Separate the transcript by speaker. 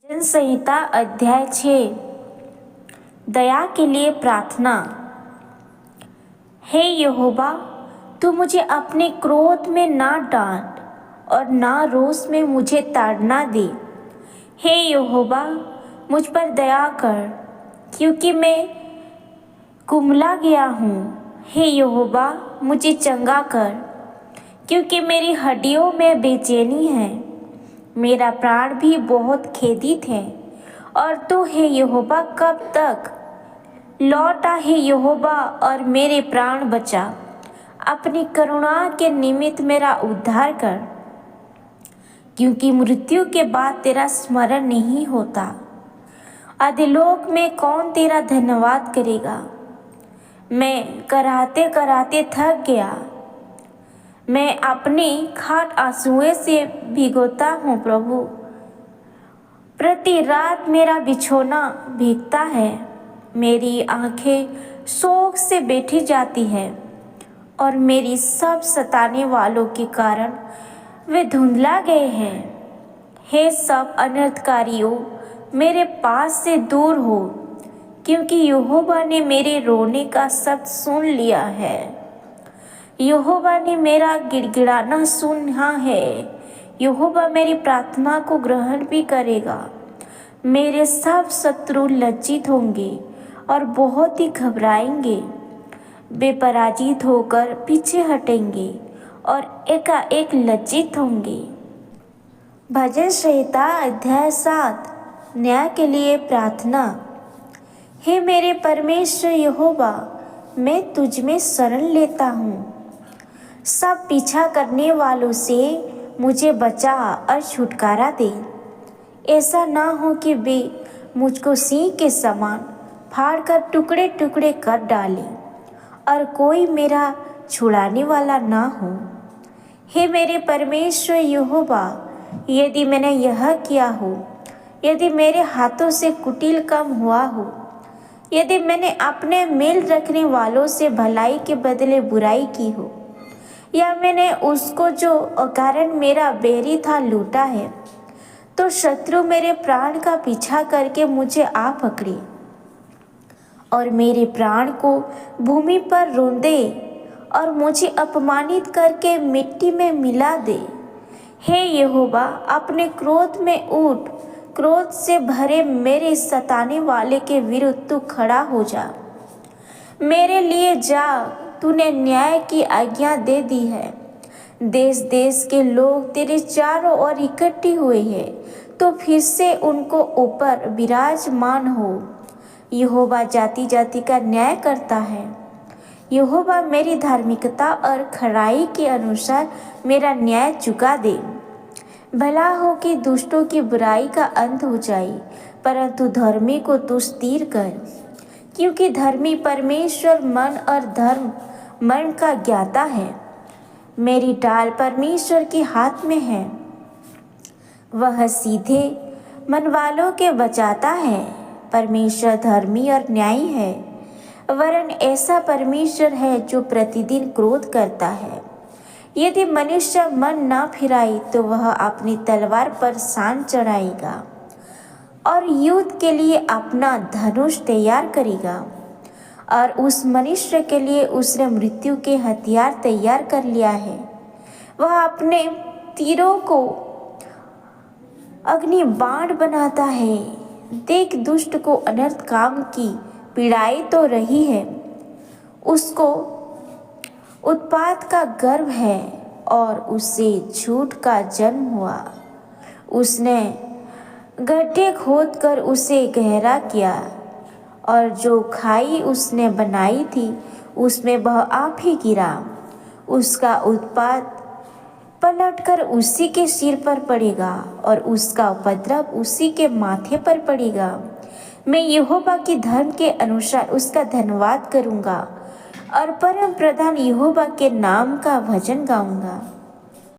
Speaker 1: भजन संहिता अध्याय 6। दया के लिए प्रार्थना। हे यहोवा, तू मुझे अपने क्रोध में ना डांट और ना रोष में मुझे ताड़ना दे। हे यहोवा, मुझ पर दया कर, क्योंकि मैं कुम्हला गया हूँ। हे यहोवा, मुझे चंगा कर, क्योंकि मेरी हड्डियों में बेचैनी है। मेरा प्राण भी बहुत खेदित है। और तू हे यहोवा कब तक? लौटा हे यहोवा और मेरे प्राण बचा। अपनी करुणा के निमित्त मेरा उद्धार कर, क्योंकि मृत्यु के बाद तेरा स्मरण नहीं होता। अधोलोक में कौन तेरा धन्यवाद करेगा? मैं कराहते कराहते थक गया। मैं अपनी खाट आंसुओं से भिगोता हूँ प्रभु। प्रति रात मेरा बिछौना भीगता है। मेरी आंखें शोक से बैठी जाती है और मेरी सब सताने वालों के कारण वे धुंधला गए हैं। हे सब अनर्थकारियों, मेरे पास से दूर हो, क्योंकि यहोवा ने मेरे रोने का शब्द सुन लिया है। यहोवा ने मेरा गिड़गिड़ाना सुना है। यहोवा मेरी प्रार्थना को ग्रहण भी करेगा। मेरे सब शत्रु लज्जित होंगे और बहुत ही घबराएंगे। वे पराजित होकर पीछे हटेंगे और एकाएक लज्जित होंगे। भजन संहिता अध्याय 7। न्याय के लिए प्रार्थना। हे मेरे परमेश्वर यहोवा, मैं तुझ में शरण लेता हूँ। सब पीछा करने वालों से मुझे बचा और छुटकारा दे। ऐसा ना हो कि वे मुझको सिंह के समान फाड़कर टुकड़े टुकड़े कर डालें और कोई मेरा छुड़ाने वाला ना हो। हे मेरे परमेश्वर यहोवा, यदि मैंने यह किया हो, यदि मेरे हाथों से कुटिल काम हुआ हो, यदि मैंने अपने मेल रखने वालों से भलाई के बदले बुराई की हो, या मैंने उसको जो अकारण मेरा बैरी था लूटा है, तो शत्रु मेरे प्राण का पीछा करके मुझे आ पकड़े और मेरे प्राण को भूमि पर रौंदे और मुझे अपमानित करके मिट्टी में मिला दे। हे यहोवा, अपने क्रोध में उठ। क्रोध से भरे मेरे सताने वाले के विरुद्ध तू खड़ा हो जा। मेरे लिए जा, तूने न्याय की आज्ञा दे दी है। देश देश के लोग तेरे चारों ओर इकट्ठे हुए हैं, तो फिर से उनको ऊपर विराजमान हो। यहोवा जाति जाति का न्याय करता है। यहोवा मेरी धार्मिकता और खराई के अनुसार मेरा न्याय चुका दे। भला हो कि दुष्टों की बुराई का अंत हो जाए, परंतु धर्मी को तू स्थिर कर, क्योंकि धर्मी परमेश्वर मन और धर्म मन का ज्ञाता है। मेरी डाल परमेश्वर के हाथ में है। वह सीधे मन वालों के बचाता है। परमेश्वर धर्मी और न्यायी है, वरन ऐसा परमेश्वर है जो प्रतिदिन क्रोध करता है। यदि मनुष्य मन ना फिराए तो वह अपनी तलवार पर शान चढ़ाएगा और युद्ध के लिए अपना धनुष तैयार करेगा। और उस मनुष्य के लिए उसने मृत्यु के हथियार तैयार कर लिया है। वह अपने तीरों को अग्नि बाण बनाता है। देख, दुष्ट को अनर्थ काम की पीड़ाई तो रही है। उसको उत्पात का गर्व है और उसे झूठ का जन्म हुआ। उसने गड्ढे खोदकर उसे गहरा किया और जो खाई उसने बनाई थी उसमें वह आप ही गिरा। उसका उत्पात पलटकर उसी के सिर पर पड़ेगा और उसका उपद्रव उसी के माथे पर पड़ेगा। मैं यहोवा की धर्म के अनुसार उसका धन्यवाद करूँगा और परम प्रधान यहोवा के नाम का भजन गाऊँगा।